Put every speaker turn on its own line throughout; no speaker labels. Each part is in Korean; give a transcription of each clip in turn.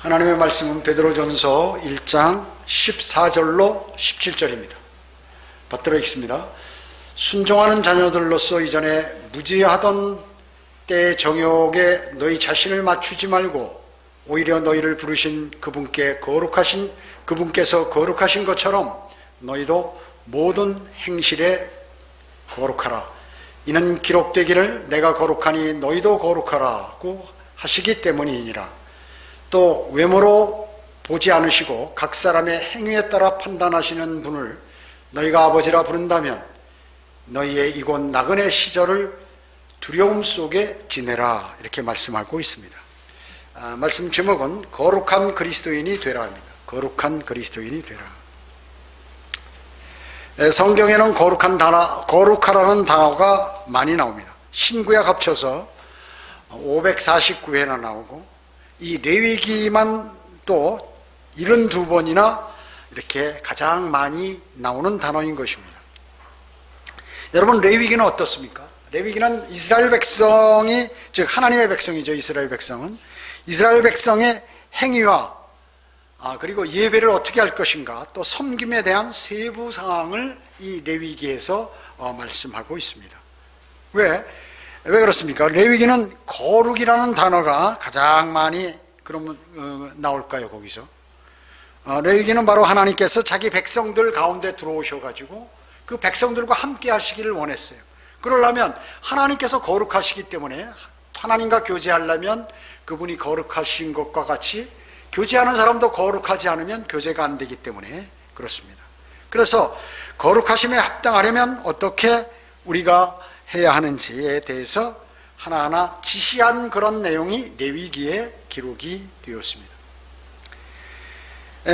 하나님의 말씀은 베드로전서 1장 14절로 17절입니다. 받들어 읽습니다. 순종하는 자녀들로서 이전에 무지하던 때의 정욕에 너희 자신을 맞추지 말고 오히려 너희를 부르신 그분께서 거룩하신 것처럼 너희도 모든 행실에 거룩하라. 이는 기록되기를 내가 거룩하니 너희도 거룩하라고 하시기 때문이니라. 또 외모로 보지 않으시고 각 사람의 행위에 따라 판단하시는 분을 너희가 아버지라 부른다면 너희의 이곳 나그네 시절을 두려움 속에 지내라. 이렇게 말씀하고 있습니다. 말씀 제목은 거룩한 그리스도인이 되라 합니다. 거룩한 그리스도인이 되라. 성경에는 거룩하라는 단어가 많이 나옵니다. 신구약 합쳐서 549회나 나오고 이 레위기만 또 72번이나 이렇게 가장 많이 나오는 단어인 것입니다. 여러분, 레위기는 어떻습니까? 레위기는 이스라엘 백성이, 즉 하나님의 백성이죠. 이스라엘 백성은 이스라엘 백성의 행위와 그리고 예배를 어떻게 할 것인가, 또 섬김에 대한 세부 사항을 이 레위기에서 말씀하고 있습니다. 왜 그렇습니까? 레위기는 거룩이라는 단어가 가장 많이 그러면 나올까요? 거기서 레위기는 바로 하나님께서 자기 백성들 가운데 들어오셔가지고 그 백성들과 함께 하시기를 원했어요. 그러려면 하나님께서 거룩하시기 때문에 하나님과 교제하려면 그분이 거룩하신 것과 같이 교제하는 사람도 거룩하지 않으면 교제가 안 되기 때문에 그렇습니다. 그래서 거룩하심에 합당하려면 어떻게 우리가 해야 하는지에 대해서 하나하나 지시한 그런 내용이 레위기에 기록이 되었습니다.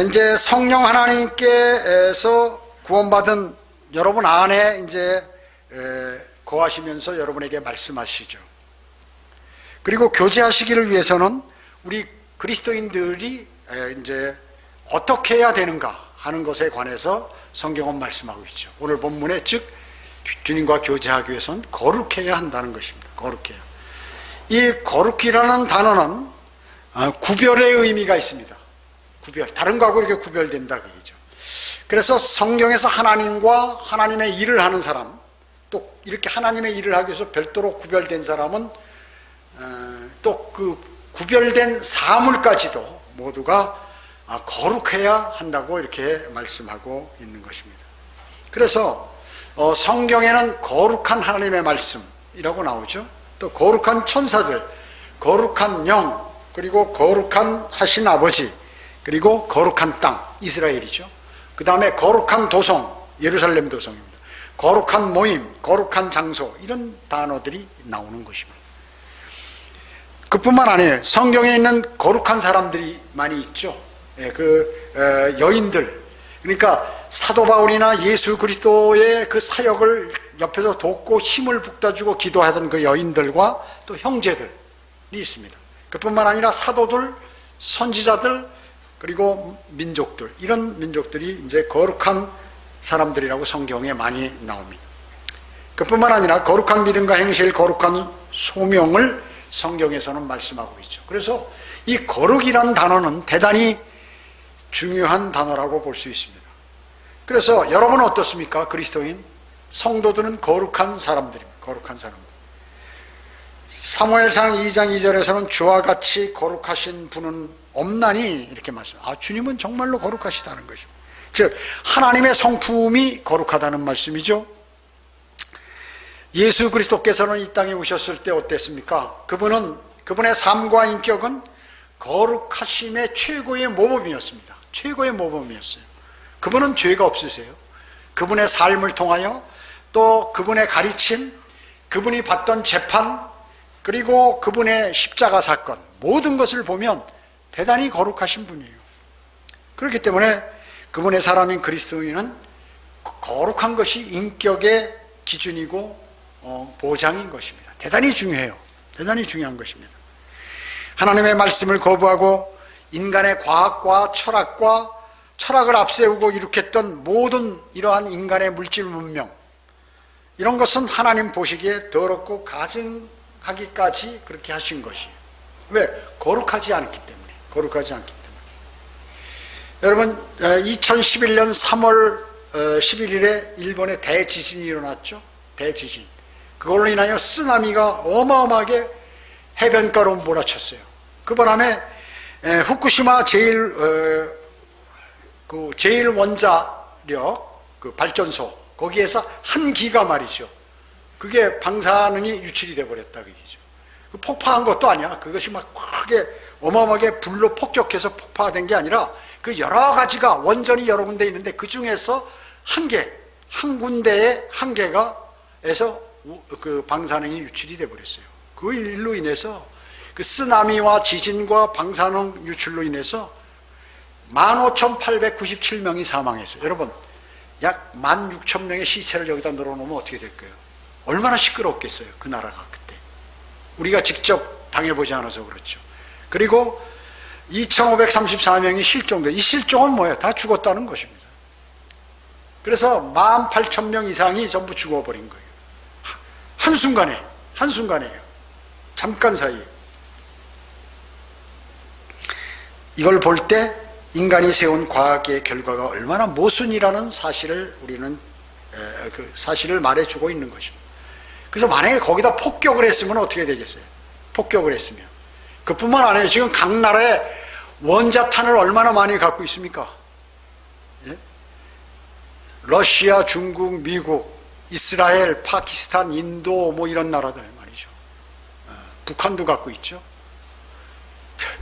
이제 성령 하나님께서 구원받은 여러분 안에 이제 거하시면서 여러분에게 말씀하시죠. 그리고 교제하시기를 위해서는 우리 그리스도인들이 이제 어떻게 해야 되는가 하는 것에 관해서 성경은 말씀하고 있죠. 오늘 본문에 즉 주님과 교제하기 위해서는 거룩해야 한다는 것입니다. 거룩해야. 이 거룩이라는 단어는 구별의 의미가 있습니다. 구별, 다른 거하고 이렇게 구별된다 그얘기죠. 그래서 성경에서 하나님과 하나님의 일을 하는 사람, 또 이렇게 하나님의 일을 하기 위해서 별도로 구별된 사람은 또 그 구별된 사물까지도 모두가 거룩해야 한다고 이렇게 말씀하고 있는 것입니다. 그래서 성경에는 거룩한 하나님의 말씀이라고 나오죠. 또 거룩한 천사들, 거룩한 영, 그리고 거룩한 하신 아버지, 그리고 거룩한 땅, 이스라엘이죠. 그 다음에 거룩한 도성, 예루살렘 도성입니다. 거룩한 모임, 거룩한 장소, 이런 단어들이 나오는 것입니다. 그뿐만 아니에요. 성경에 있는 거룩한 사람들이 많이 있죠. 여인들, 그러니까 사도 바울이나 예수 그리스도의 그 사역을 옆에서 돕고 힘을 북돋주고 기도하던 그 여인들과 또 형제들이 있습니다. 그뿐만 아니라 사도들, 선지자들, 그리고 민족들, 이런 민족들이 이제 거룩한 사람들이라고 성경에 많이 나옵니다. 그뿐만 아니라 거룩한 믿음과 행실, 거룩한 소명을 성경에서는 말씀하고 있죠. 그래서 이 거룩이라는 단어는 대단히 중요한 단어라고 볼 수 있습니다. 그래서 여러분은 어떻습니까? 그리스도인 성도들은 거룩한 사람들입니다. 거룩한 사람들. 사무엘상 2장 2절에서는 주와 같이 거룩하신 분은 없나니 이렇게 말씀합니다. 주님은 정말로 거룩하시다는 것입니다. 즉 하나님의 성품이 거룩하다는 말씀이죠. 예수 그리스도께서는 이 땅에 오셨을 때 어땠습니까? 그분의 삶과 인격은 거룩하심의 최고의 모범이었습니다. 최고의 모범이었어요. 그분은 죄가 없으세요. 그분의 삶을 통하여 또 그분의 가르침, 그분이 받던 재판, 그리고 그분의 십자가 사건, 모든 것을 보면 대단히 거룩하신 분이에요. 그렇기 때문에 그분의 사람인 그리스도인은 거룩한 것이 인격의 기준이고 보장인 것입니다. 대단히 중요해요. 대단히 중요한 것입니다. 하나님의 말씀을 거부하고 인간의 과학과 철학을 앞세우고 일으켰던 모든 이러한 인간의 물질 문명, 이런 것은 하나님 보시기에 더럽고 가증하기까지 그렇게 하신 것이에요. 왜? 거룩하지 않기 때문에. 거룩하지 않기 때문에. 여러분 2011년 3월 11일에 일본에 대지진이 일어났죠. 대지진. 그걸로 인하여 쓰나미가 어마어마하게 해변가로 몰아쳤어요. 그 바람에 후쿠시마 제일 원자력 그 발전소 거기에서 한 기가 말이죠. 그게 방사능이 유출이 돼 버렸다 그 얘기죠. 폭파한 것도 아니야. 그것이 막 크게 어마어마하게 불로 폭격해서 폭파된 게 아니라 그 여러 가지가 원전이 여러 군데 있는데 그 중에서 한 군데에 한 개가에서 그 방사능이 유출이 돼 버렸어요. 그 일로 인해서 그 쓰나미와 지진과 방사능 유출로 인해서 15,897명이 사망했어요. 여러분, 약 16,000명의 시체를 여기다 늘어놓으면 어떻게 될까요? 얼마나 시끄럽겠어요, 그 나라가 그때. 우리가 직접 당해보지 않아서 그렇죠. 그리고 2,534명이 실종돼. 이 실종은 뭐예요? 다 죽었다는 것입니다. 그래서 18,000명 이상이 전부 죽어버린 거예요. 한순간에요. 잠깐 사이에. 이걸 볼 때 인간이 세운 과학의 결과가 얼마나 모순이라는 사실을 우리는 그 사실을 말해주고 있는 것입니다. 그래서 만약에 거기다 폭격을 했으면 어떻게 되겠어요? 폭격을 했으면. 그뿐만 아니에요. 지금 각 나라에 원자탄을 얼마나 많이 갖고 있습니까? 예? 러시아, 중국, 미국, 이스라엘, 파키스탄, 인도 뭐 이런 나라들 말이죠. 북한도 갖고 있죠.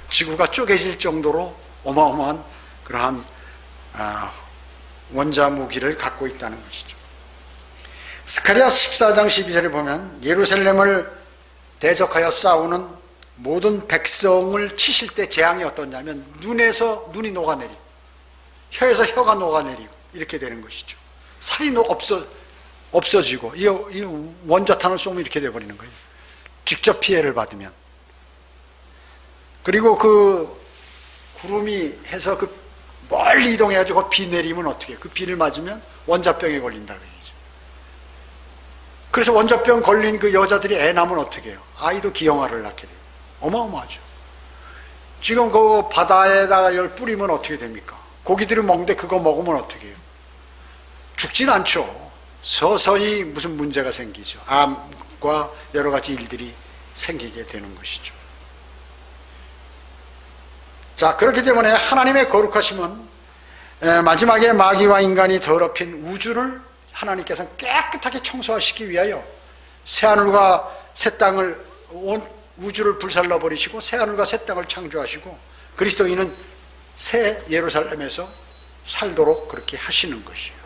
지구가 쪼개질 정도로 어마어마한 그러한 원자 무기를 갖고 있다는 것이죠. 스가랴서 14장 12절에 보면 예루살렘을 대적하여 싸우는 모든 백성을 치실 때 재앙이 어떠냐면 눈에서 눈이 녹아내리고 혀에서 혀가 녹아내리고 이렇게 되는 것이죠. 살이 없어지고 이 원자탄을 쏘면 이렇게 돼버리는 거예요. 직접 피해를 받으면. 그리고 그 구름이 해서 그 멀리 이동해가지고 비 내리면 어떻게 해요? 그 비를 맞으면 원자병에 걸린다 그 얘기죠. 그래서 원자병 걸린 그 여자들이 애 낳으면 어떻게 해요? 아이도 기형아를 낳게 돼요. 어마어마하죠. 지금 그 바다에다가 열 뿌리면 어떻게 됩니까? 고기들이 먹는데 그거 먹으면 어떻게 해요? 죽진 않죠. 서서히 무슨 문제가 생기죠. 암과 여러 가지 일들이 생기게 되는 것이죠. 자, 그렇기 때문에 하나님의 거룩하심은 마지막에 마귀와 인간이 더럽힌 우주를 하나님께서 깨끗하게 청소하시기 위하여 새하늘과 새 땅을 온 우주를 불살라 버리시고 새하늘과 새 땅을 창조하시고 그리스도인은 새 예루살렘에서 살도록 그렇게 하시는 것이에요.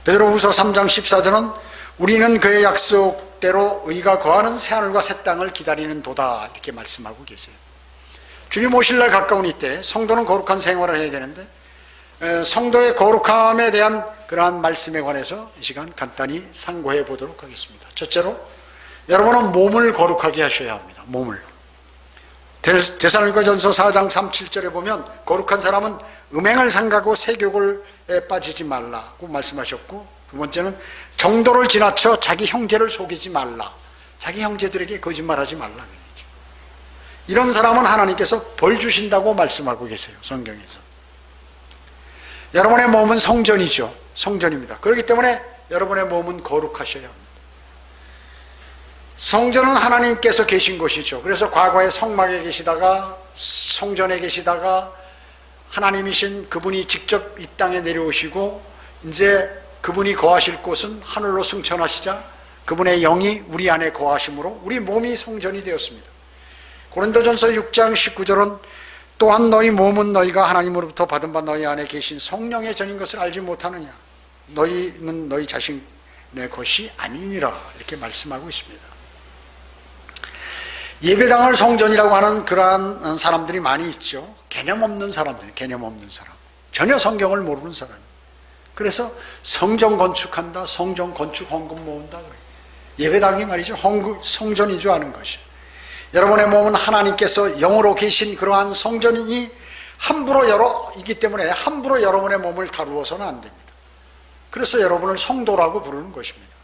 베드로후서 3장 14절은 우리는 그의 약속대로 의가 거하는 새하늘과 새 땅을 기다리는 도다 이렇게 말씀하고 계세요. 주님 오실 날 가까운 이때 성도는 거룩한 생활을 해야 되는데 성도의 거룩함에 대한 그러한 말씀에 관해서 이 시간 간단히 상고해 보도록 하겠습니다. 첫째로 여러분은 몸을 거룩하게 하셔야 합니다. 몸을. 데살로니가전서 4장 3, 7절에 보면 거룩한 사람은 음행을 삼가고 세욕에 빠지지 말라고 말씀하셨고 두 번째는 정도를 지나쳐 자기 형제를 속이지 말라. 자기 형제들에게 거짓말하지 말라. 이런 사람은 하나님께서 벌 주신다고 말씀하고 계세요. 성경에서. 여러분의 몸은 성전이죠. 성전입니다. 그렇기 때문에 여러분의 몸은 거룩하셔야 합니다. 성전은 하나님께서 계신 곳이죠. 그래서 과거에 성막에 계시다가 성전에 계시다가 하나님이신 그분이 직접 이 땅에 내려오시고 이제 그분이 거하실 곳은 하늘로 승천하시자 그분의 영이 우리 안에 거하심으로 우리 몸이 성전이 되었습니다. 고린도전서 6장 19절은 또한 너희 몸은 너희가 하나님으로부터 받은 바 너희 안에 계신 성령의 전인 것을 알지 못하느냐. 너희는 너희 자신의 것이 아니니라 이렇게 말씀하고 있습니다. 예배당을 성전이라고 하는 그러한 사람들이 많이 있죠. 개념 없는 사람들, 개념 없는 사람. 전혀 성경을 모르는 사람. 그래서 성전 건축한다, 성전 건축 헌금 모은다. 예배당이 말이죠. 성전인 줄 아는 것이. 여러분의 몸은 하나님께서 영으로 계신 그러한 성전이니 이기 때문에 함부로 여러분의 몸을 다루어서는 안 됩니다. 그래서 여러분을 성도라고 부르는 것입니다.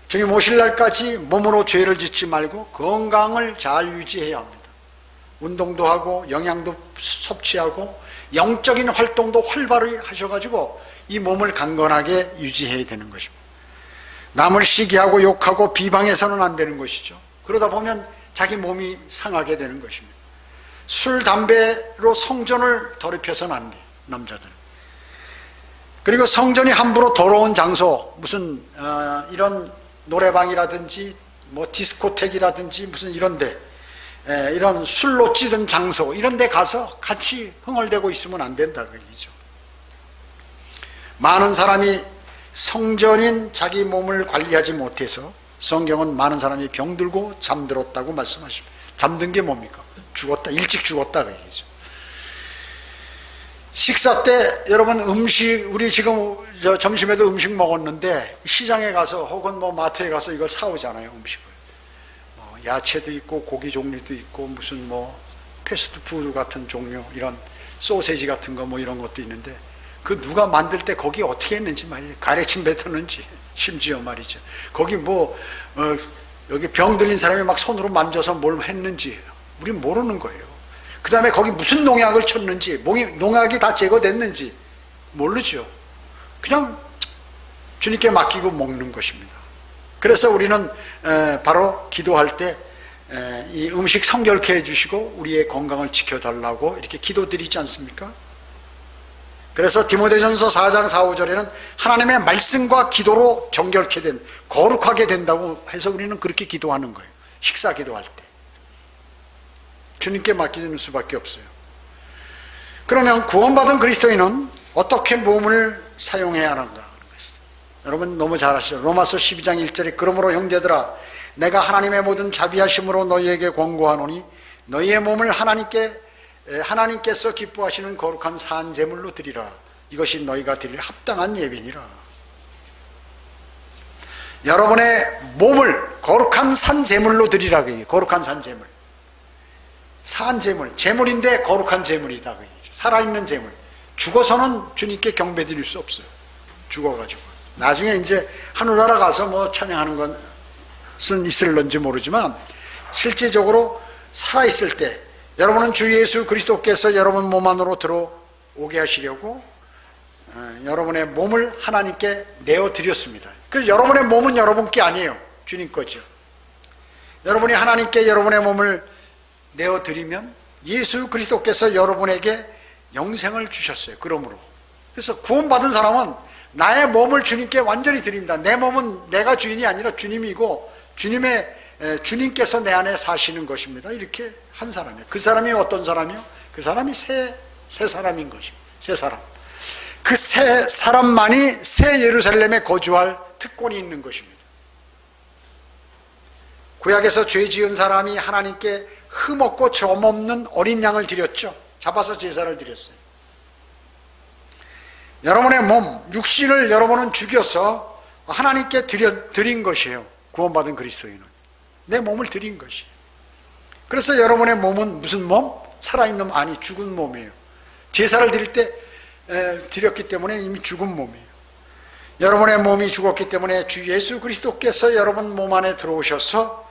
주님 오실 날까지 몸으로 죄를 짓지 말고 건강을 잘 유지해야 합니다. 운동도 하고 영양도 섭취하고 영적인 활동도 활발히 하셔가지고 이 몸을 강건하게 유지해야 되는 것입니다. 남을 시기하고 욕하고 비방해서는 안 되는 것이죠. 그러다 보면 자기 몸이 상하게 되는 것입니다. 술, 담배로 성전을 더럽혀서는 안 돼, 남자들은. 그리고 성전이 함부로 더러운 장소, 무슨 이런 노래방이라든지 뭐 디스코텍이라든지 무슨 이런데, 이런 술로 찌든 장소 이런 데 가서 같이 흥얼대고 있으면 안 된다 그 얘기죠. 많은 사람이 성전인 자기 몸을 관리하지 못해서 성경은 많은 사람이 병들고 잠들었다고 말씀하십니다. 잠든 게 뭡니까? 죽었다, 일찍 죽었다 그 얘기죠. 식사 때 여러분 음식, 우리 지금 점심에도 음식 먹었는데 시장에 가서 혹은 뭐 마트에 가서 이걸 사오잖아요. 음식을 야채도 있고 고기 종류도 있고 무슨 뭐 패스트푸드 같은 종류, 이런 소세지 같은 거 뭐 이런 것도 있는데 그 누가 만들 때 거기 어떻게 했는지 말이에요. 가래침 뱉었는지, 심지어 말이죠. 거기 뭐 여기 병 들린 사람이 막 손으로 만져서 뭘 했는지 우린 모르는 거예요. 그 다음에 거기 무슨 농약을 쳤는지, 농약이 다 제거됐는지 모르죠. 그냥 주님께 맡기고 먹는 것입니다. 그래서 우리는 바로 기도할 때 이 음식 성결케 해주시고 우리의 건강을 지켜달라고 이렇게 기도드리지 않습니까? 그래서 디모데전서 4장 4, 5절에는 하나님의 말씀과 기도로 정결케 된, 거룩하게 된다고 해서 우리는 그렇게 기도하는 거예요. 식사 기도할 때 주님께 맡기는 수밖에 없어요. 그러면 구원받은 그리스도인은 어떻게 몸을 사용해야 하는가? 여러분 너무 잘 아시죠? 로마서 12장 1절에 그러므로 형제들아 내가 하나님의 모든 자비하심으로 너희에게 권고하노니 너희의 몸을 하나님께서 기뻐하시는 거룩한 산 제물로 드리라. 이것이 너희가 드릴 합당한 예배니라. 여러분의 몸을 거룩한 산 제물로 드리라. 거룩한 산 제물. 산 제물, 제물인데 거룩한 제물이다. 살아있는 제물. 죽어서는 주님께 경배 드릴 수 없어요. 죽어가지고. 나중에 이제 하늘나라 가서 뭐 찬양하는 것은 있을런지 모르지만 실제적으로 살아있을 때 여러분은 주 예수 그리스도께서 여러분 몸 안으로 들어오게 하시려고 여러분의 몸을 하나님께 내어드렸습니다. 그래서 여러분의 몸은 여러분 게 아니에요. 주님 거죠. 여러분이 하나님께 여러분의 몸을 내어드리면 예수 그리스도께서 여러분에게 영생을 주셨어요. 그러므로. 그래서 구원받은 사람은 나의 몸을 주님께 완전히 드립니다. 내 몸은 내가 주인이 아니라 주님이고 주님께서 내 안에 사시는 것입니다. 이렇게 한 사람이에요. 그 사람이 어떤 사람이요? 그 사람이 새 사람인 것입니다. 새 사람. 그 새 사람만이 새 예루살렘에 거주할 특권이 있는 것입니다. 구약에서 죄 지은 사람이 하나님께 흠없고 점없는 어린 양을 드렸죠. 잡아서 제사를 드렸어요. 여러분의 몸, 육신을 여러분은 죽여서 하나님께 드린 것이에요. 구원받은 그리스도인은. 내 몸을 드린 것이에요. 그래서 여러분의 몸은 무슨 몸? 살아있는 몸, 아니 죽은 몸이에요. 제사를 드릴 때 드렸기 때문에 이미 죽은 몸이에요. 여러분의 몸이 죽었기 때문에 주 예수 그리스도께서 여러분 몸 안에 들어오셔서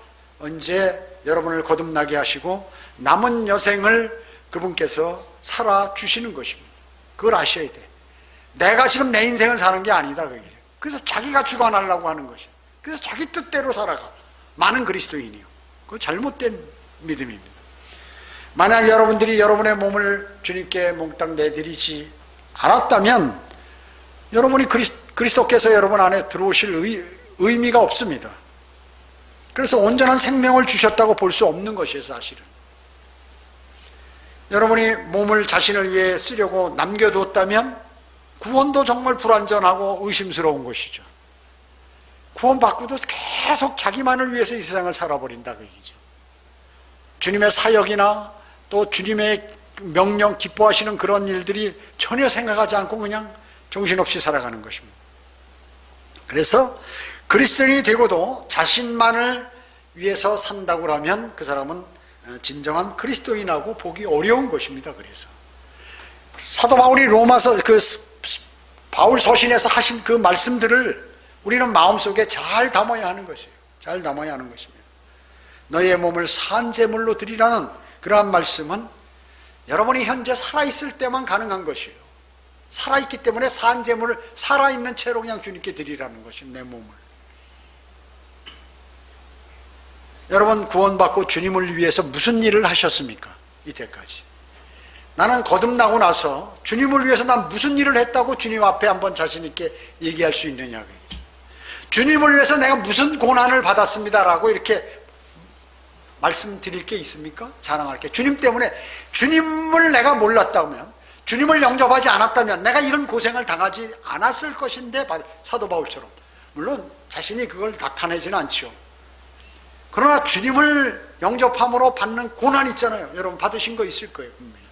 이제 여러분을 거듭나게 하시고 남은 여생을 그분께서 살아주시는 것입니다. 그걸 아셔야 돼. 내가 지금 내 인생을 사는 게 아니다. 그래서 자기가 주관하려고 하는 것이에요. 그래서 자기 뜻대로 살아가. 많은 그리스도인이요. 그거 잘못된 믿음입니다. 만약 여러분들이 여러분의 몸을 주님께 몽땅 내드리지 않았다면 여러분이 그리스도께서 여러분 안에 들어오실 의미가 없습니다. 그래서 온전한 생명을 주셨다고 볼 수 없는 것이에요. 사실은 여러분이 몸을 자신을 위해 쓰려고 남겨두었다면 구원도 정말 불완전하고 의심스러운 것이죠. 구원받고도 계속 자기만을 위해서 이 세상을 살아버린다 그 얘기죠. 주님의 사역이나 또 주님의 명령, 기뻐하시는 그런 일들이 전혀 생각하지 않고 그냥 정신없이 살아가는 것입니다. 그래서 그리스도인이 되고도 자신만을 위해서 산다고 하면 그 사람은 진정한 그리스도인하고 보기 어려운 것입니다. 그래서 사도 바울이 로마서 바울 서신에서 하신 그 말씀들을 우리는 마음속에 잘 담아야 하는 것이에요. 잘 담아야 하는 것입니다. 너희의 몸을 산 제물로 드리라는 그러한 말씀은 여러분이 현재 살아있을 때만 가능한 것이에요. 살아있기 때문에 산제물을 살아있는 채로 그냥 주님께 드리라는 것이에요. 내 몸을. 여러분 구원받고 주님을 위해서 무슨 일을 하셨습니까? 이때까지. 나는 거듭나고 나서 주님을 위해서 난 무슨 일을 했다고 주님 앞에 한번 자신 있게 얘기할 수 있느냐. 주님을 위해서 내가 무슨 고난을 받았습니다라고 이렇게 말씀드릴 게 있습니까? 자랑할 게. 주님 때문에, 주님을 내가 몰랐다면, 주님을 영접하지 않았다면 내가 이런 고생을 당하지 않았을 것인데, 사도 바울처럼. 물론 자신이 그걸 나타내지는 않죠. 그러나 주님을 영접함으로 받는 고난 있잖아요. 여러분 받으신 거 있을 거예요, 분명히.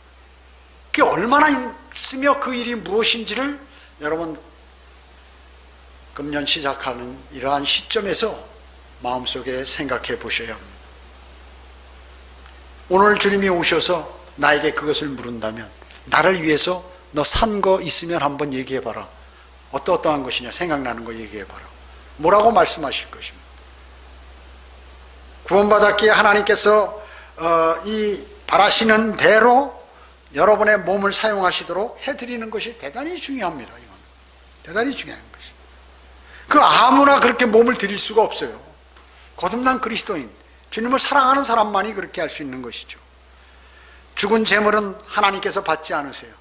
그게 얼마나 있으며 그 일이 무엇인지를 여러분 금년 시작하는 이러한 시점에서 마음속에 생각해 보셔야 합니다. 오늘 주님이 오셔서 나에게 그것을 물은다면, 나를 위해서 너 산 거 있으면 한번 얘기해 봐라. 어떠한 것이냐 생각나는 거 얘기해 봐라. 뭐라고 말씀하실 것입니다. 구원받았기에 하나님께서 이 바라시는 대로 여러분의 몸을 사용하시도록 해드리는 것이 대단히 중요합니다. 이건 대단히 중요한 것입니다. 그 아무나 그렇게 몸을 드릴 수가 없어요. 거듭난 그리스도인, 주님을 사랑하는 사람만이 그렇게 할 수 있는 것이죠. 죽은 재물은 하나님께서 받지 않으세요.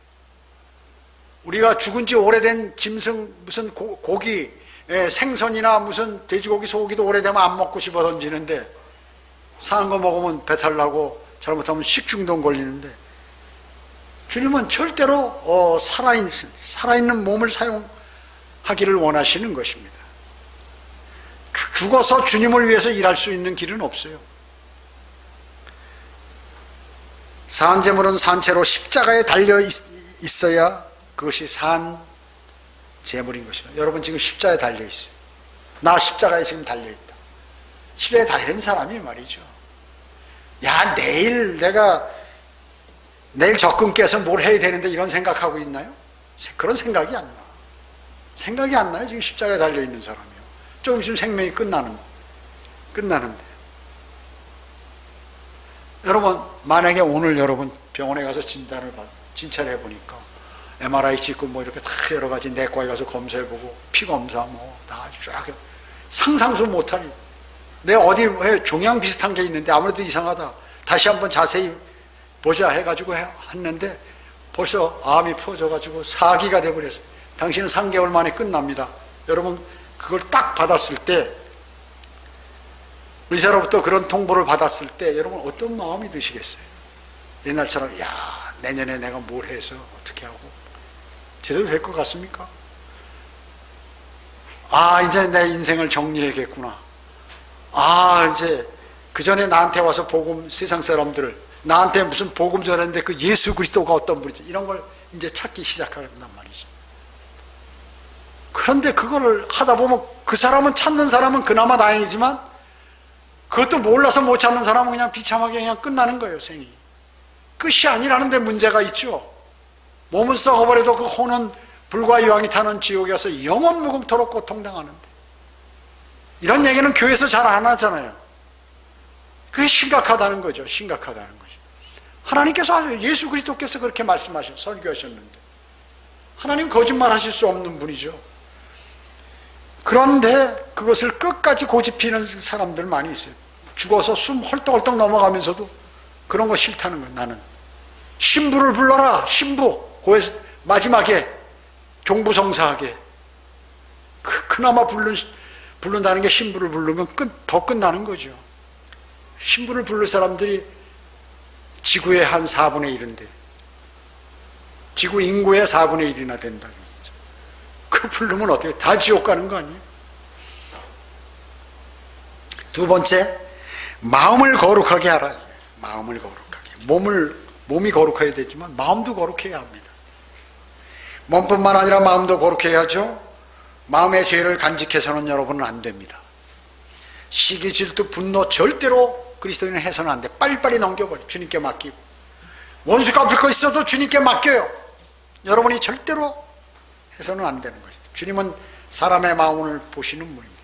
우리가 죽은 지 오래된 짐승, 무슨 고기, 생선이나 무슨 돼지고기, 소고기도 오래되면 안 먹고 집어 던지는데, 상한 거 먹으면 배탈 나고 잘못하면 식중독 걸리는데, 주님은 절대로 살아있는 몸을 사용하기를 원하시는 것입니다. 죽어서 주님을 위해서 일할 수 있는 길은 없어요. 산제물은 산채로 십자가에 달려 있어야 그것이 산제물인 것입니다. 여러분 지금 십자가에 달려 있어요. 나 십자가에 지금 달려 있다. 십자가에 달린 사람이 말이죠. 야, 내일 적금 깨서 뭘 해야 되는데 이런 생각하고 있나요? 그런 생각이 안 나. 생각이 안 나요. 지금 십자가에 달려 있는 사람이요. 조금 있으면 생명이 끝나는데. 여러분, 만약에 오늘 여러분 병원에 가서 진찰을 해보니까 MRI 찍고 뭐 이렇게 다 여러 가지 내과에 가서 검사해보고 피 검사 뭐 다 쫙 상상도 못하니, 내 어디 왜 종양 비슷한 게 있는데 아무래도 이상하다. 다시 한번 자세히 보자 해가지고 했는데 벌써 암이 퍼져가지고 4기가 돼버렸어요. 당신은 3개월 만에 끝납니다. 여러분 그걸 딱 받았을 때, 의사로부터 그런 통보를 받았을 때 여러분 어떤 마음이 드시겠어요? 옛날처럼 야, 내년에 내가 뭘 해서 어떻게 하고 제대로 될 것 같습니까? 아, 이제 내 인생을 정리해야겠구나. 아, 이제 그 전에 나한테 와서 세상 사람들을 나한테 무슨 복음 전했는데 그 예수 그리스도가 어떤 분이지, 이런 걸 이제 찾기 시작한단 말이지. 그런데 그거를 하다 보면 그 사람은, 찾는 사람은 그나마 다행이지만 그것도 몰라서 못 찾는 사람은 그냥 비참하게 그냥 끝나는 거예요. 생이 끝이 아니라는 데 문제가 있죠. 몸은 썩어버려도 그 혼은 불과 유황이 타는 지옥에 가서 영원 무궁토록 고통당하는데, 이런 얘기는 교회에서 잘 안 하잖아요. 그게 심각하다는 거죠. 심각하다는 거죠. 하나님께서, 예수 그리스도께서 그렇게 설교하셨는데, 하나님 거짓말 하실 수 없는 분이죠. 그런데 그것을 끝까지 고집피는 사람들 많이 있어요. 죽어서 숨 헐떡헐떡 넘어가면서도 그런 거 싫다는 거예요. 나는 신부를 불러라. 신부. 마지막에 종부성사하게 그나마 부른다는 게, 신부를 부르면 더 끝나는 거죠. 신부를 부를 사람들이 지구의 한 4분의 1인데 지구 인구의 4분의 1이나 된다는 거죠. 그 부르면 어떻게 다 지옥 가는 거 아니에요? 두 번째, 마음을 거룩하게 하라. 마음을 거룩하게. 몸이 거룩해야 되지만 마음도 거룩해야 합니다. 몸뿐만 아니라 마음도 거룩해야죠. 마음의 죄를 간직해서는 여러분은 안 됩니다. 시기, 질투, 분노 절대로 그리스도인은 해서는 안 돼. 빨리빨리 넘겨버려. 주님께 맡기고. 원수 갚을 거 있어도 주님께 맡겨요. 여러분이 절대로 해서는 안 되는 거죠. 주님은 사람의 마음을 보시는 분입니다.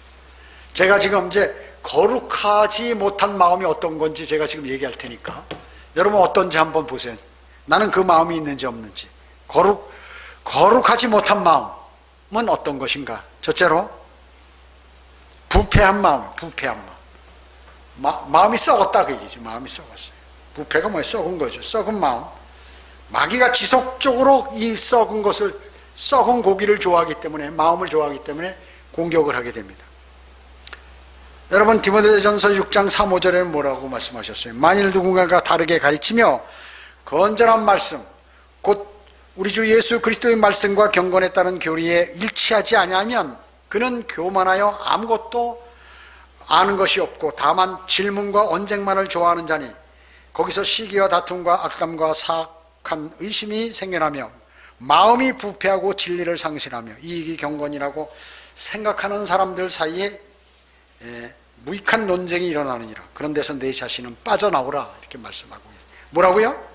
제가 지금 이제 거룩하지 못한 마음이 어떤 건지 제가 지금 얘기할 테니까 여러분 어떤지 한번 보세요. 나는 그 마음이 있는지 없는지. 거룩하지 못한 마음은 어떤 것인가? 첫째로 부패한 마음, 부패한 마음. 마음이 썩었다 그 얘기죠. 마음이 썩었어요. 부패가 뭐예요? 썩은 거죠. 썩은 마음. 마귀가 지속적으로 이 썩은 것을, 썩은 고기를 좋아하기 때문에, 마음을 좋아하기 때문에 공격을 하게 됩니다. 여러분, 디모데전서 6장 3, 5절에는 뭐라고 말씀하셨어요? 만일 누군가가 다르게 가르치며 건전한 말씀, 곧 우리 주 예수 그리스도의 말씀과 경건에 따른 교리에 일치하지 아니하면 그는 교만하여 아무것도 아는 것이 없고 다만 질문과 언쟁만을 좋아하는 자니 거기서 시기와 다툼과 악담과 사악한 의심이 생겨나며 마음이 부패하고 진리를 상실하며 이익이 경건이라고 생각하는 사람들 사이에 무익한 논쟁이 일어나느니라. 그런 데서 내 자신은 빠져나오라. 이렇게 말씀하고 있어요. 뭐라고요?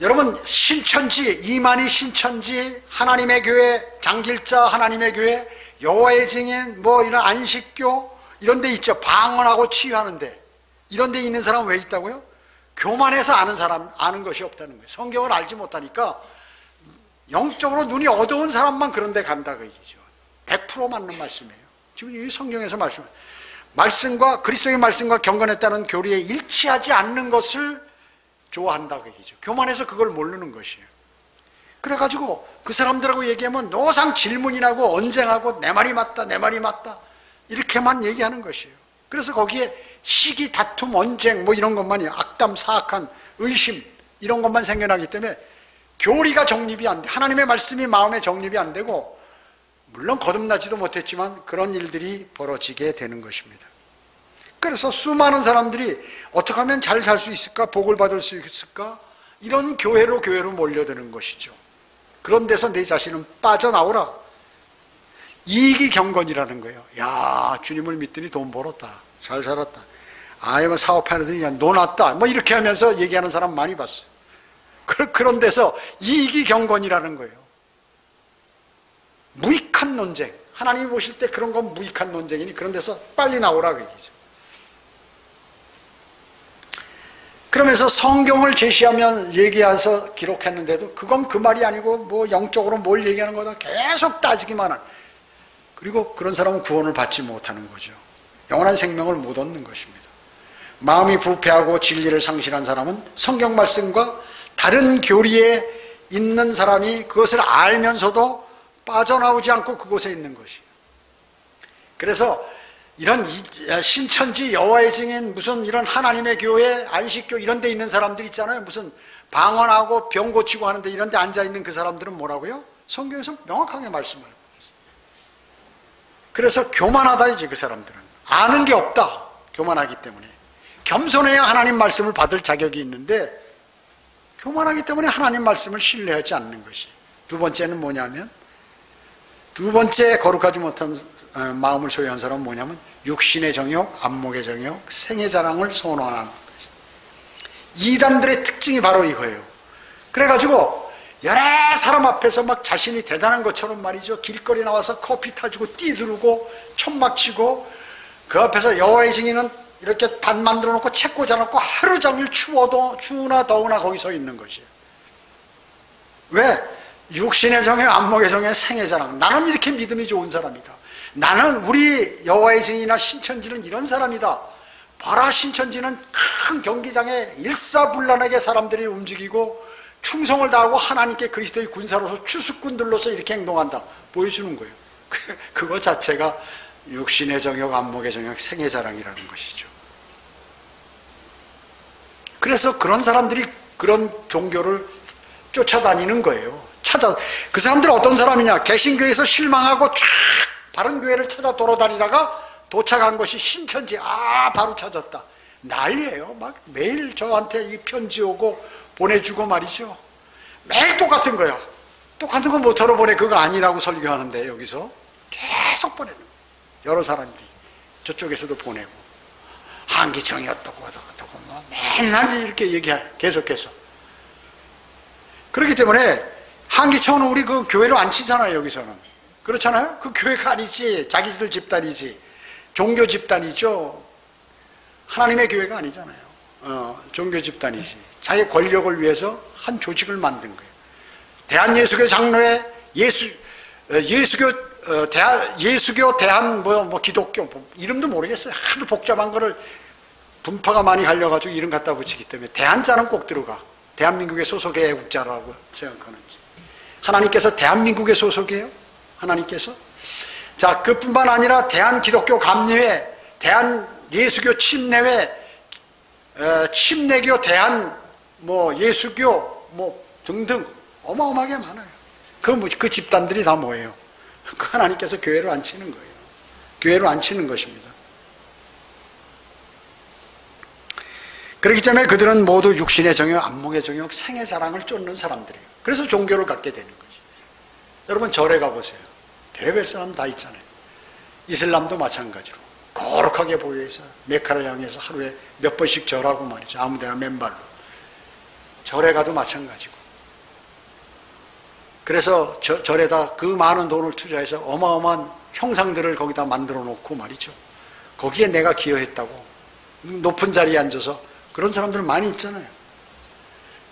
여러분, 신천지, 이만희 신천지, 하나님의 교회, 장길자 하나님의 교회, 여호와의 증인, 뭐 이런 안식교 이런 데 있죠. 방언하고 치유하는데. 이런 데 있는 사람은 왜 있다고요? 교만해서 아는 것이 없다는 거예요. 성경을 알지 못하니까 영적으로 눈이 어두운 사람만 그런 데 간다 그 얘기죠. 100% 맞는 말씀이에요. 지금 이 성경에서 말씀과 그리스도의 말씀과 경건에 따른 교리에 일치하지 않는 것을 좋아한다 그 얘기죠. 교만해서 그걸 모르는 것이에요. 그래가지고 그 사람들하고 얘기하면 노상 질문이라고 언쟁하고 내 말이 맞다 내 말이 맞다 이렇게만 얘기하는 것이에요. 그래서 거기에 시기, 다툼, 언쟁 뭐 이런 것만이, 악담, 사악한 의심 이런 것만 생겨나기 때문에 교리가 정립이 안 돼. 하나님의 말씀이 마음에 정립이 안 되고, 물론 거듭나지도 못했지만 그런 일들이 벌어지게 되는 것입니다. 그래서 수많은 사람들이 어떻게 하면 잘 살 수 있을까, 복을 받을 수 있을까, 이런 교회로 몰려드는 것이죠. 그런 데서 내 자신은 빠져나오라. 이익이 경건이라는 거예요. 야, 주님을 믿더니 돈 벌었다, 잘 살았다, 아예 뭐 사업하더니 노났다, 뭐 이렇게 하면서 얘기하는 사람 많이 봤어요. 그런 데서 이익이 경건이라는 거예요. 무익한 논쟁, 하나님이 보실 때 그런 건 무익한 논쟁이니 그런 데서 빨리 나오라 그 얘기죠. 그러면서 성경을 제시하면 얘기해서 기록했는데도 그건 그 말이 아니고 뭐 영적으로 뭘 얘기하는 거다 계속 따지기만 하는, 그리고 그런 사람은 구원을 받지 못하는 거죠. 영원한 생명을 못 얻는 것입니다. 마음이 부패하고 진리를 상실한 사람은 성경 말씀과 다른 교리에 있는 사람이 그것을 알면서도 빠져나오지 않고 그곳에 있는 것이에요. 그래서 이런 신천지, 여호와의 증인, 무슨 이런 하나님의 교회, 안식교 이런 데 있는 사람들 있잖아요. 무슨 방언하고 병 고치고 하는데 이런 데 앉아있는 그 사람들은 뭐라고요? 성경에서 명확하게 말씀을 하고 있어요. 그래서 교만하다이지. 그 사람들은 아는 게 없다, 교만하기 때문에. 겸손해야 하나님 말씀을 받을 자격이 있는데 교만하기 때문에 하나님 말씀을 신뢰하지 않는 것이. 두 번째는 뭐냐면, 두 번째 거룩하지 못한 마음을 소유한 사람은 뭐냐면 육신의 정욕, 안목의 정욕, 생의 자랑을 선호하는 것이. 이단들의 특징이 바로 이거예요. 그래가지고 여러 사람 앞에서 막 자신이 대단한 것처럼 말이죠, 길거리 나와서 커피 타주고 뛰두르고 천막 치고, 그 앞에서 여호와의 증인은 이렇게 반 만들어 놓고 책 꽂아놓고 하루 종일 추우나 더우나 거기 서 있는 것이에요. 왜? 육신의 정욕, 안목의 정욕, 생의 자랑. 나는 이렇게 믿음이 좋은 사람이다. 나는 우리 여호와의 증인이나 신천지는 이런 사람이다. 봐라, 신천지는 큰 경기장에 일사불란하게 사람들이 움직이고 충성을 다하고 하나님께 그리스도의 군사로서 추수꾼들로서 이렇게 행동한다, 보여주는 거예요. 그거 자체가 육신의 정욕, 안목의 정욕, 생의 자랑이라는 것이죠. 그래서 그런 사람들이 그런 종교를 쫓아다니는 거예요. 그 사람들은 어떤 사람이냐? 개신교에서 실망하고 쫙 바른교회를 찾아 돌아다니다가 도착한 것이 신천지. 아, 바로 찾았다. 난리예요. 막 매일 저한테 이 편지 오고 보내주고 말이죠. 매일 똑같은 거야. 똑같은 거 못하러 보내. 그거 아니라고 설교하는데 여기서 계속 보내는 거예요. 여러 사람들이 저쪽에서도 보내고, 한기청이 어떻고 뭐 맨날 이렇게 얘기해, 계속해서. 그렇기 때문에 한기청은 우리 그 교회로 안 치잖아요. 여기서는 그렇잖아요. 그 교회가 아니지, 자기들 집단이지, 종교 집단이죠. 하나님의 교회가 아니잖아요. 종교 집단이지. 자기 권력을 위해서 한 조직을 만든 거예요. 대한예수교 장로회, 예수교 대한 기독교 이름도 모르겠어요. 하도 복잡한 거를 분파가 많이 갈려가지고 이름 갖다 붙이기 때문에 대한자는 꼭 들어가. 대한민국의 소속의 애국자라고 생각하는지. 하나님께서 대한민국의 소속이에요? 하나님께서? 자, 그뿐만 아니라 대한기독교 감리회, 대한예수교 침례회, 침례교 대한 예수교 등등 어마어마하게 많아요. 그 집단들이 다 뭐예요? 그 하나님께서 교회를 안 치는 거예요. 교회를 안 치는 것입니다. 그렇기 때문에 그들은 모두 육신의 정욕, 안목의 정욕, 생의 사랑을 쫓는 사람들이에요. 그래서 종교를 갖게 되는 거죠. 여러분 절에 가보세요. 대부분 사람 다 있잖아요. 이슬람도 마찬가지로 거룩하게 보여서 메카를 향해서 하루에 몇 번씩 절하고 말이죠. 아무데나 맨발로. 절에 가도 마찬가지고. 그래서 절에다 그 많은 돈을 투자해서 어마어마한 형상들을 거기다 만들어 놓고 말이죠. 거기에 내가 기여했다고 높은 자리에 앉아서 그런 사람들 많이 있잖아요.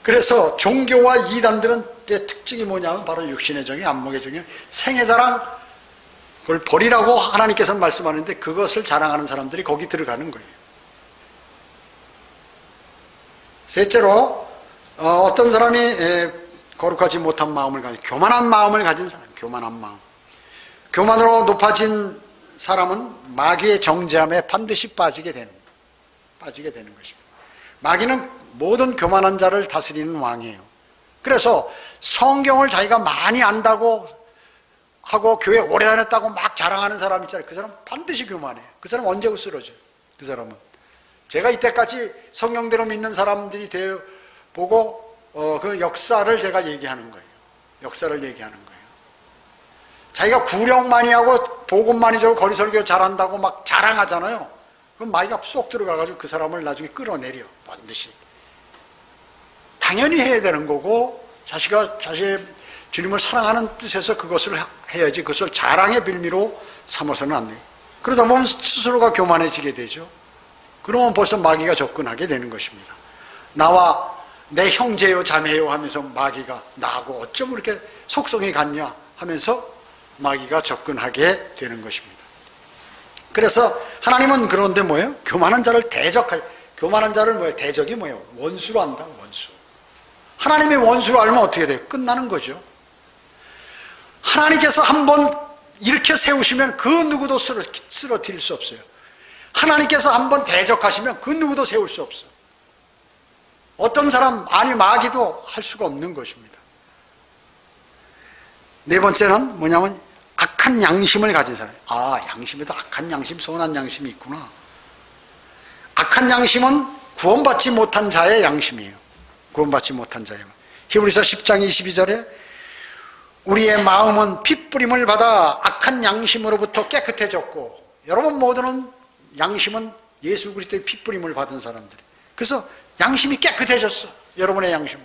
그래서 종교와 이단들은 특징이 뭐냐면 바로 육신의 정의, 안목의 정의, 생의 자랑, 그걸 버리라고 하나님께서는 말씀하는데 그것을 자랑하는 사람들이 거기 들어가는 거예요. 셋째로 어떤 사람이 거룩하지 못한 마음을 가진, 교만한 마음을 가진 사람, 교만한 마음. 교만으로 높아진 사람은 마귀의 정죄함에 반드시 빠지게 되는 것입니다. 마귀는 모든 교만한 자를 다스리는 왕이에요. 그래서 성경을 자기가 많이 안다고 하고 교회 오래 다녔다고 막 자랑하는 사람 있잖아요. 그 사람 반드시 교만해요. 그 사람 언제 쓰러져요? 그 사람은. 제가 이때까지 성경대로 믿는 사람들이 보고 그 역사를 제가 얘기하는 거예요. 역사를 얘기하는 거예요. 자기가 구령 많이 하고 복음 많이 적고 거리설교 잘한다고 막 자랑하잖아요. 그럼 마귀가 쏙 들어가가지고 그 사람을 나중에 끌어내려. 반드시. 당연히 해야 되는 거고 자신의 주님을 사랑하는 뜻에서 그것을 해야지 그것을 자랑의 빌미로 삼아서는 안 돼요. 그러다 보면 스스로가 교만해지게 되죠. 그러면 벌써 마귀가 접근하게 되는 것입니다. 나와 내 형제요 자매요 하면서 마귀가 나하고 어쩜 그렇게 속성이 같냐 하면서 마귀가 접근하게 되는 것입니다. 그래서 하나님은 그런데 뭐예요? 교만한 자를 교만한 자를 뭐예요? 대적이 뭐예요? 원수로 한다. 원수. 하나님의 원수로 알면 어떻게 돼요? 끝나는 거죠. 하나님께서 한번 이렇게 세우시면 그 누구도 쓰러뜨릴 수 없어요. 하나님께서 한번 대적하시면 그 누구도 세울 수 없어요. 어떤 사람, 아니 마귀도 할 수가 없는 것입니다. 네 번째는 뭐냐면 악한 양심을 가진 사람. 양심에도 악한 양심, 선한 양심이 있구나. 악한 양심은 구원받지 못한 자의 양심이에요. 구원받지 못한 자의 마음. 히브리서 10장 22절에 우리의 마음은 핏부림을 받아 악한 양심으로부터 깨끗해졌고, 여러분 모두는 양심은 예수 그리스도의 핏부림을 받은 사람들이에요. 그래서 양심이 깨끗해졌어. 여러분의 양심은.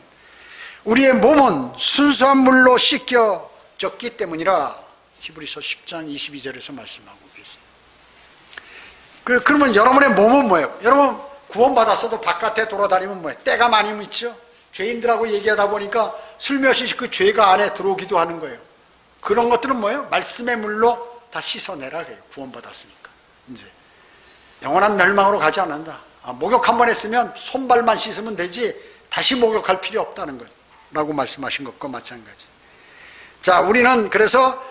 우리의 몸은 순수한 물로 씻겨졌기 때문이라 히브리서 10장 22절에서 말씀하고 계세요. 그러면 여러분의 몸은 뭐예요? 여러분 구원받았어도 바깥에 돌아다니면 뭐예요? 때가 많이 묻죠? 죄인들하고 얘기하다 보니까 슬며시 그 죄가 안에 들어오기도 하는 거예요. 그런 것들은 뭐예요? 말씀의 물로 다 씻어내라 그래요. 구원받았으니까. 이제 영원한 멸망으로 가지 않는다. 목욕 한 번 했으면 손발만 씻으면 되지 다시 목욕할 필요 없다는 거라고 말씀하신 것과 마찬가지. 자, 우리는 그래서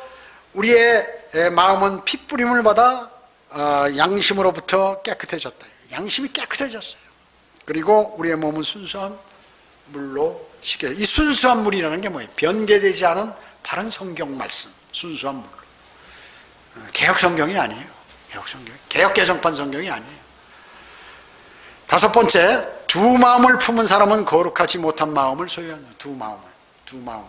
우리의 마음은 핏부림을 받아 양심으로부터 깨끗해졌다. 양심이 깨끗해졌어요. 그리고 우리의 몸은 순수한 물로 씻겨요. 이 순수한 물이라는 게 뭐예요? 변개되지 않은 바른 성경 말씀, 순수한 물로. 개혁 성경이 아니에요. 개혁 성경, 개혁 개정판 성경이 아니에요. 다섯 번째, 두 마음을 품은 사람은 거룩하지 못한 마음을 소유한다. 두 마음.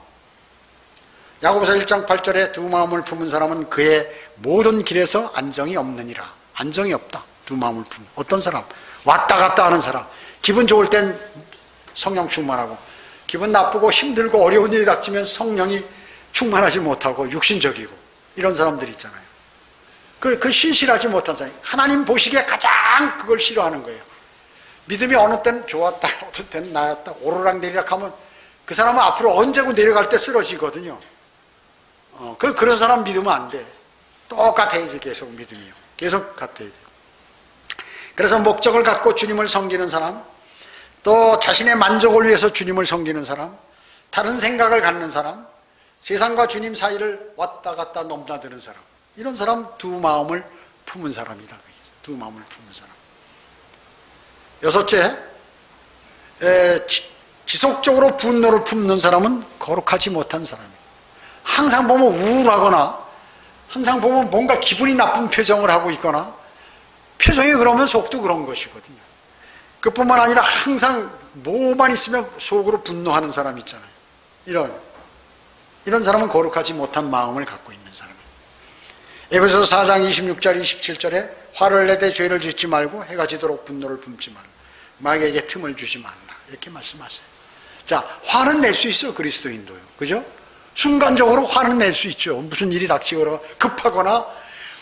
야고보서 1장 8절에 두 마음을 품은 사람은 그의 모든 길에서 안정이 없느니라. 안정이 없다. 두 마음을 품은. 어떤 사람? 왔다 갔다 하는 사람. 기분 좋을 땐 성령 충만하고, 기분 나쁘고 힘들고 어려운 일이 닥치면 성령이 충만하지 못하고 육신적이고, 이런 사람들이 있잖아요. 그 신실하지 못한 사람. 하나님 보시기에 가장 그걸 싫어하는 거예요. 믿음이 어느 때는 좋았다, 어떤 때는 나았다, 오르락내리락 하면 그 사람은 앞으로 언제고 내려갈 때 쓰러지거든요. 그런 사람 믿으면 안 돼. 똑같아야지, 계속 믿음이요. 계속 같아야 돼. 그래서 목적을 갖고 주님을 섬기는 사람, 또 자신의 만족을 위해서 주님을 섬기는 사람, 다른 생각을 갖는 사람, 세상과 주님 사이를 왔다 갔다 넘나드는 사람, 이런 사람 두 마음을 품은 사람이다. 두 마음을 품은 사람. 여섯째, 지속적으로 분노를 품는 사람은 거룩하지 못한 사람이에요. 항상 보면 우울하거나 항상 보면 뭔가 기분이 나쁜 표정을 하고 있거나 표정이 그러면 속도 그런 것이거든요. 그뿐만 아니라 항상 뭐만 있으면 속으로 분노하는 사람 있잖아요. 이런 사람은 거룩하지 못한 마음을 갖고 있는 사람이에요. 에베소서 4장 26절 27절에 화를 내되 죄를 짓지 말고 해가 지도록 분노를 품지 말라. 마귀에게 틈을 주지 말라. 이렇게 말씀하세요. 자, 화는 낼 수 있어요. 그리스도인도요. 그죠? 순간적으로 화는 낼 수 있죠. 무슨 일이 닥치거나 급하거나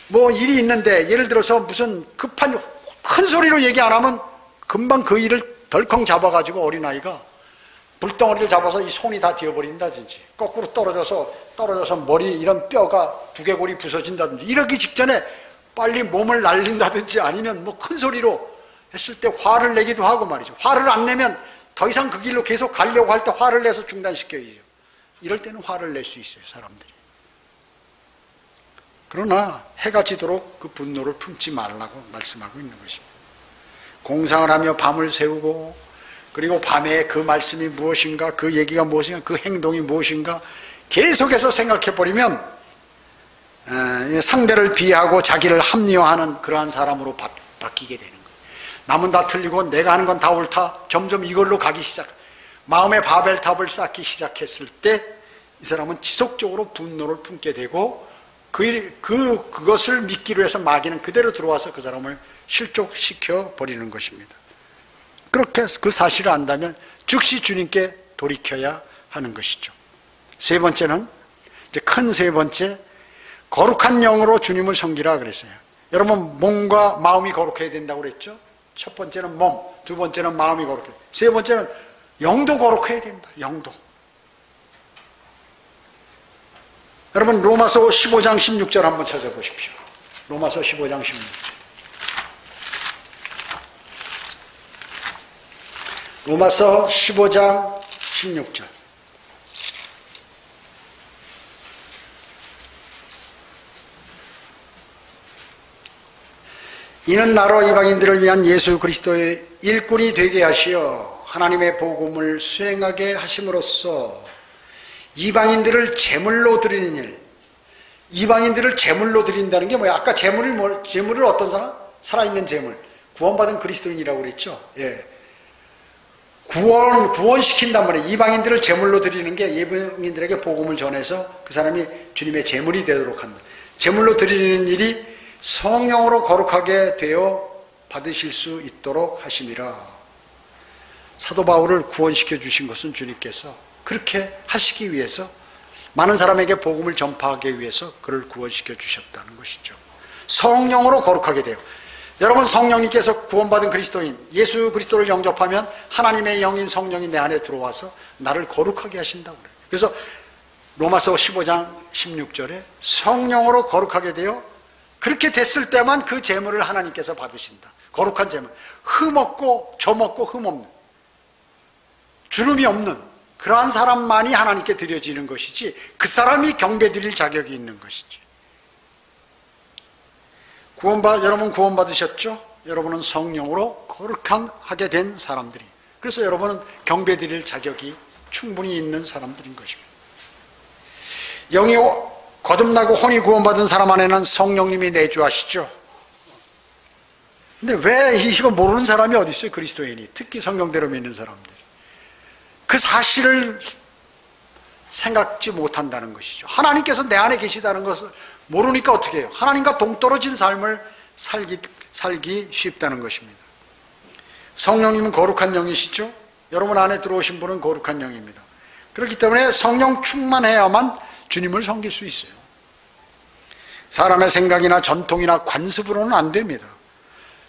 뭐 일이 있는데 예를 들어서 무슨 급한 큰 소리로 얘기 안 하면 금방 그 일을 덜컹 잡아가지고 어린아이가 불덩어리를 잡아서 이 손이 다 뒤어버린다든지 거꾸로 떨어져서 머리 이런 뼈가 두개골이 부서진다든지 이러기 직전에 빨리 몸을 날린다든지 아니면 뭐 큰 소리로 했을 때 화를 내기도 하고 말이죠. 화를 안 내면 더 이상 그 길로 계속 가려고 할 때 화를 내서 중단시켜야죠. 이럴 때는 화를 낼 수 있어요, 사람들이. 그러나 해가 지도록 그 분노를 품지 말라고 말씀하고 있는 것입니다. 공상을 하며 밤을 새우고 그리고 밤에 그 말씀이 무엇인가, 그 얘기가 무엇인가, 그 행동이 무엇인가 계속해서 생각해버리면 상대를 비하고 자기를 합리화하는 그러한 사람으로 바뀌게 되는 거예요. 남은 다 틀리고 내가 하는 건 다 옳다. 점점 이걸로 가기 마음의 바벨탑을 쌓기 시작했을 때 이 사람은 지속적으로 분노를 품게 되고 그것을 믿기로 해서 마귀는 그대로 들어와서 그 사람을 실족시켜 버리는 것입니다. 그렇게 그 사실을 안다면 즉시 주님께 돌이켜야 하는 것이죠. 세 번째는 이제 큰 세 번째, 거룩한 영으로 주님을 섬기라 그랬어요. 여러분, 몸과 마음이 거룩해야 된다고 그랬죠? 첫 번째는 몸, 두 번째는 마음이 거룩해. 세 번째는 영도 거룩해야 된다. 영도. 여러분, 로마서 15장 16절 한번 찾아보십시오. 로마서 15장 16절. 로마서 15장 16절. 이는 나로 이방인들을 위한 예수 그리스도의 일꾼이 되게 하시어 하나님의 복음을 수행하게 하심으로써 이방인들을 제물로 드리는 일. 이방인들을 제물로 드린다는 게 뭐야? 아까 제물을 어떤 사람? 살아있는 제물. 구원받은 그리스도인이라고 그랬죠? 예. 구원시킨단 말이에요. 이방인들을 제물로 드리는 게 이방인들에게 복음을 전해서 그 사람이 주님의 제물이 되도록 한다. 제물로 드리는 일이 성령으로 거룩하게 되어 받으실 수 있도록 하심이라. 사도 바울을 구원시켜 주신 것은 주님께서 그렇게 하시기 위해서 많은 사람에게 복음을 전파하기 위해서 그를 구원시켜 주셨다는 것이죠. 성령으로 거룩하게 돼요. 여러분, 성령님께서 구원받은 그리스도인 예수 그리스도를 영접하면 하나님의 영인 성령이 내 안에 들어와서 나를 거룩하게 하신다고 그래요. 그래서 로마서 15장 16절에 성령으로 거룩하게 되어 그렇게 됐을 때만 그 제물을 하나님께서 받으신다. 거룩한 제물. 흠없고 점없고 흠없는, 주름이 없는 그러한 사람만이 하나님께 드려지는 것이지 그 사람이 경배드릴 자격이 있는 것이지. 여러분 구원받으셨죠? 여러분은 성령으로 거룩하게 된 사람들이. 그래서 여러분은 경배드릴 자격이 충분히 있는 사람들인 것입니다. 영이 거듭나고 혼이 구원받은 사람 안에는 성령님이 내주하시죠. 근데 왜 이거 모르는 사람이 어디 있어요? 그리스도인이. 특히 성경대로 믿는 사람들. 그 사실을 생각지 못한다는 것이죠. 하나님께서 내 안에 계시다는 것을 모르니까 어떻게 해요? 하나님과 동떨어진 삶을 살기 쉽다는 것입니다. 성령님은 거룩한 영이시죠? 여러분 안에 들어오신 분은 거룩한 영입니다. 그렇기 때문에 성령 충만해야만 주님을 섬길 수 있어요. 사람의 생각이나 전통이나 관습으로는 안 됩니다.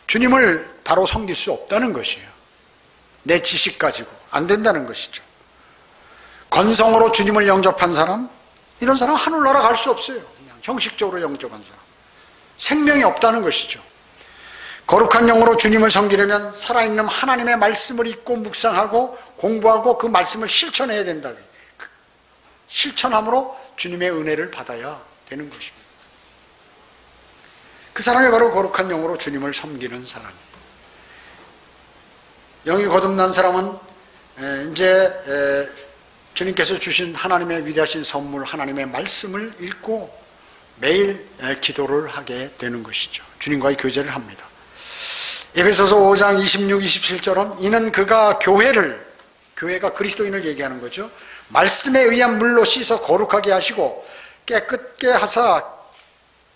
주님을 바로 섬길 수 없다는 것이에요. 내 지식 가지고 안 된다는 것이죠. 건성으로 주님을 영접한 사람, 이런 사람 하늘나라 갈 수 없어요. 그냥 형식적으로 영접한 사람, 생명이 없다는 것이죠. 거룩한 영으로 주님을 섬기려면 살아있는 하나님의 말씀을 읽고 묵상하고 공부하고 그 말씀을 실천해야 된다. 실천함으로 주님의 은혜를 받아야 되는 것입니다. 그 사람이 바로 거룩한 영으로 주님을 섬기는 사람입니다. 영이 거듭난 사람은 이제 주님께서 주신 하나님의 위대하신 선물, 하나님의 말씀을 읽고 매일 기도를 하게 되는 것이죠. 주님과의 교제를 합니다. 에베소서 5장 26, 27절은 이는 그가 교회가 그리스도인을 얘기하는 거죠. 말씀에 의한 물로 씻어 거룩하게 하시고 깨끗게 하사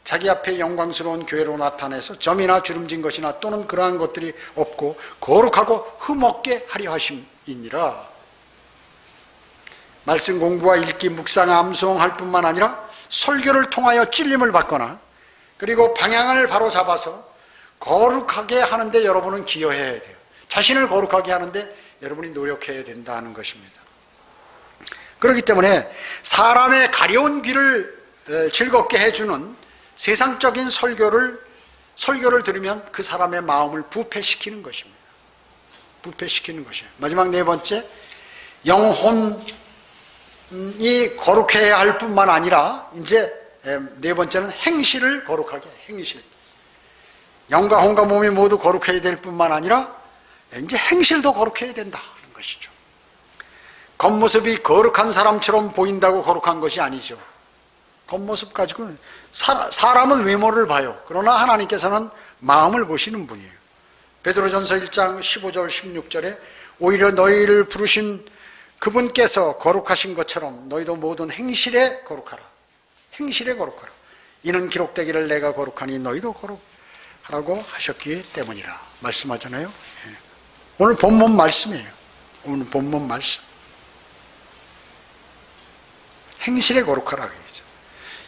자기 앞에 영광스러운 교회로 나타내서 점이나 주름진 것이나 또는 그러한 것들이 없고 거룩하고 흠없게 하려 하심이니라. 말씀 공부와 읽기, 묵상, 암송할 뿐만 아니라 설교를 통하여 찔림을 받거나 그리고 방향을 바로 잡아서 거룩하게 하는데 여러분은 기여해야 돼요. 자신을 거룩하게 하는데 여러분이 노력해야 된다는 것입니다. 그렇기 때문에 사람의 가려운 귀를 즐겁게 해주는 세상적인 설교를 들으면 그 사람의 마음을 부패시키는 것입니다. 부패시키는 것이에요. 마지막 네 번째, 영혼이 거룩해야 할 뿐만 아니라 이제 네 번째는 행실을 거룩하게 해요. 행실. 영과 혼과 몸이 모두 거룩해야 될 뿐만 아니라 이제 행실도 거룩해야 된다는 것이죠. 겉모습이 거룩한 사람처럼 보인다고 거룩한 것이 아니죠. 겉모습 가지고는 사람은 외모를 봐요. 그러나 하나님께서는 마음을 보시는 분이에요. 베드로전서 1장 15절 16절에 오히려 너희를 부르신 그분께서 거룩하신 것처럼 너희도 모든 행실에 거룩하라. 행실에 거룩하라. 이는 기록되기를 내가 거룩하니 너희도 거룩하라고 하셨기 때문이라 말씀하잖아요. 오늘 본문 말씀이에요. 오늘 본문 말씀. 행실에 거룩하라 그러죠.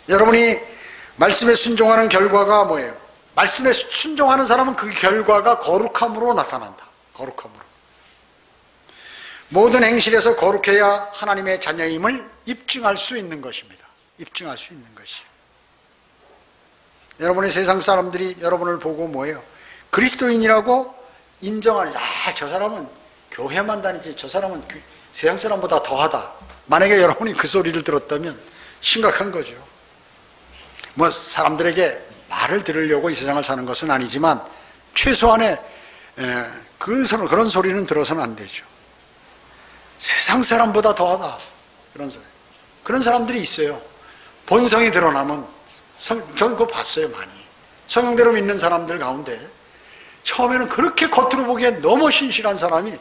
여러분이 말씀에 순종하는 결과가 뭐예요? 말씀에 순종하는 사람은 그 결과가 거룩함으로 나타난다. 거룩함으로. 모든 행실에서 거룩해야 하나님의 자녀임을 입증할 수 있는 것입니다. 입증할 수 있는 것이에요. 여러분의 세상 사람들이 여러분을 보고 뭐예요? 그리스도인이라고 인정할, 저 사람은 교회만 다니지 저 사람은 세상 사람보다 더하다. 만약에 여러분이 그 소리를 들었다면 심각한 거죠. 뭐 사람들에게 말을 들으려고 이 세상을 사는 것은 아니지만 최소한의 그런 소리는 들어서는 안 되죠. 세상 사람보다 더하다. 그런 사람들이 있어요. 본성이 드러나면 저는 그거 봤어요. 많이. 성령대로 믿는 사람들 가운데 처음에는 그렇게 겉으로 보기에 너무 신실한 사람이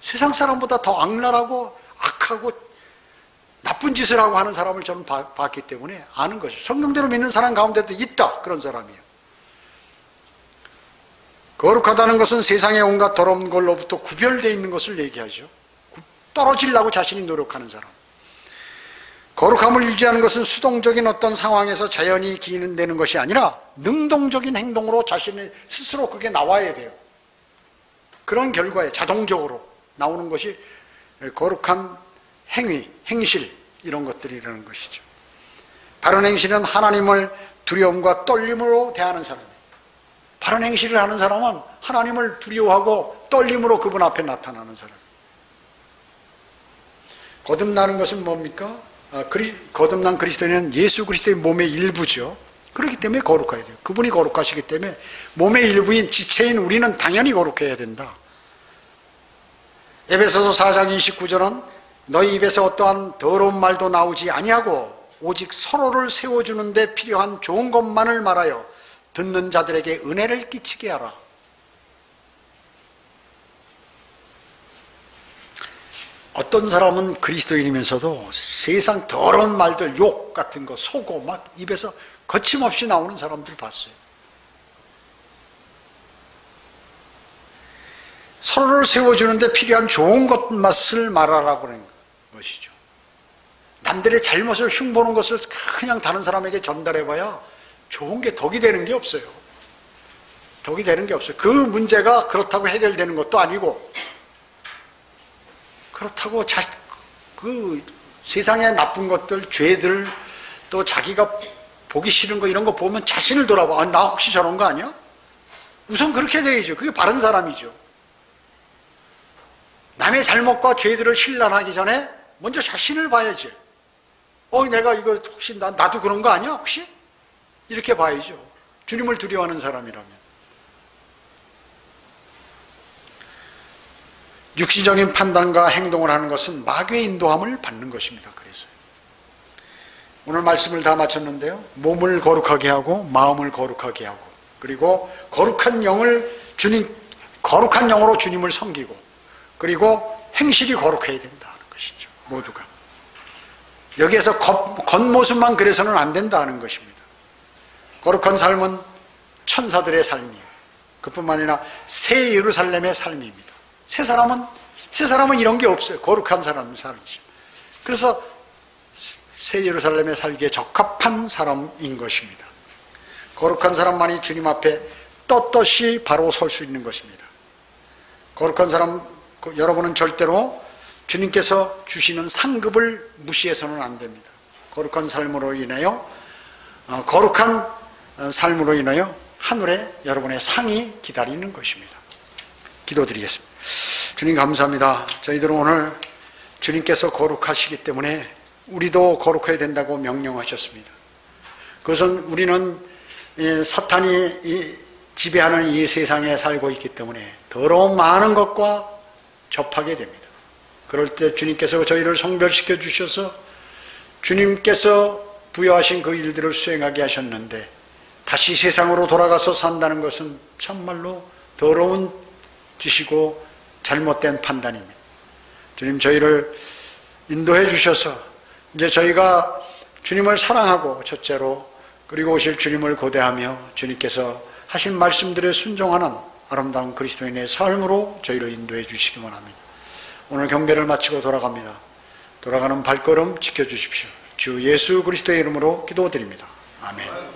세상 사람보다 더 악랄하고 악하고 나쁜 짓을 하고 하는 사람을 저는 봤기 때문에 아는 것이죠. 성령대로 믿는 사람 가운데도 있다. 그런 사람이요. 거룩하다는 것은 세상의 온갖 더러운 걸로부터 구별되어 있는 것을 얘기하죠. 떨어지려고 자신이 노력하는 사람. 거룩함을 유지하는 것은 수동적인 어떤 상황에서 자연히 기인되는 것이 아니라 능동적인 행동으로 자신이 스스로 그게 나와야 돼요. 그런 결과에 자동적으로 나오는 것이 거룩한 행위, 행실 이런 것들이라는 것이죠. 바른 행실은 하나님을 두려움과 떨림으로 대하는 사람이에요. 바른 행실을 하는 사람은 하나님을 두려워하고 떨림으로 그분 앞에 나타나는 사람이에요. 거듭나는 것은 뭡니까? 거듭난 그리스도인은 예수 그리스도의 몸의 일부죠. 그렇기 때문에 거룩해야 돼요. 그분이 거룩하시기 때문에 몸의 일부인 지체인 우리는 당연히 거룩해야 된다. 에베소서 4장 29절은 너희 입에서 어떠한 더러운 말도 나오지 아니하고 오직 서로를 세워주는 데 필요한 좋은 것만을 말하여 듣는 자들에게 은혜를 끼치게 하라. 어떤 사람은 그리스도인이면서도 세상 더러운 말들, 욕 같은 거, 속어 막 입에서 거침없이 나오는 사람들 봤어요. 서로를 세워주는데 필요한 좋은 것맛을 말하라고 하는 것이죠. 남들의 잘못을 흉보는 것을 그냥 다른 사람에게 전달해봐야 좋은 게 덕이 되는 게 없어요. 덕이 되는 게 없어요. 그 문제가 그렇다고 해결되는 것도 아니고 그렇다고 그 세상의 나쁜 것들, 죄들, 또 자기가 보기 싫은 거 이런 거 보면 자신을 돌아봐. 아, 나 혹시 저런 거 아니야? 우선 그렇게 돼야죠. 그게 바른 사람이죠. 남의 잘못과 죄들을 신란하기 전에 먼저 자신을 봐야지. 내가 이거 혹시 나도 그런 거 아니야? 혹시? 이렇게 봐야죠. 주님을 두려워하는 사람이라면. 육신적인 판단과 행동을 하는 것은 마귀의 인도함을 받는 것입니다. 그래서 오늘 말씀을 다 마쳤는데요. 몸을 거룩하게 하고 마음을 거룩하게 하고 그리고 거룩한 영으로 주님을 섬기고 그리고 행실이 거룩해야 된다는 것이죠. 모두가. 여기에서 겉모습만 그래서는 안 된다는 것입니다. 거룩한 삶은 천사들의 삶이에요. 그뿐만 아니라 새 예루살렘의 삶입니다. 새 사람은 이런 게 없어요. 거룩한 삶이죠. 그래서 새 예루살렘에 살기에 적합한 사람인 것입니다. 거룩한 사람만이 주님 앞에 떳떳이 바로 설 수 있는 것입니다. 거룩한 사람, 여러분은 절대로 주님께서 주시는 상급을 무시해서는 안 됩니다. 거룩한 삶으로 인하여 하늘에 여러분의 상이 기다리는 것입니다. 기도드리겠습니다. 주님 감사합니다. 저희들은 오늘 주님께서 거룩하시기 때문에 우리도 거룩해야 된다고 명령하셨습니다. 그것은 우리는 사탄이 지배하는 이 세상에 살고 있기 때문에 더러운 많은 것과 접하게 됩니다. 그럴 때 주님께서 저희를 성별시켜 주셔서 주님께서 부여하신 그 일들을 수행하게 하셨는데 다시 세상으로 돌아가서 산다는 것은 참말로 더러운 짓이고 잘못된 판단입니다. 주님 저희를 인도해 주셔서 이제 저희가 주님을 사랑하고 첫째로 그리고 오실 주님을 고대하며 주님께서 하신 말씀들에 순종하는 아름다운 그리스도인의 삶으로 저희를 인도해 주시기 원합니다. 오늘 경배를 마치고 돌아갑니다. 돌아가는 발걸음 지켜주십시오. 주 예수 그리스도의 이름으로 기도드립니다. 아멘.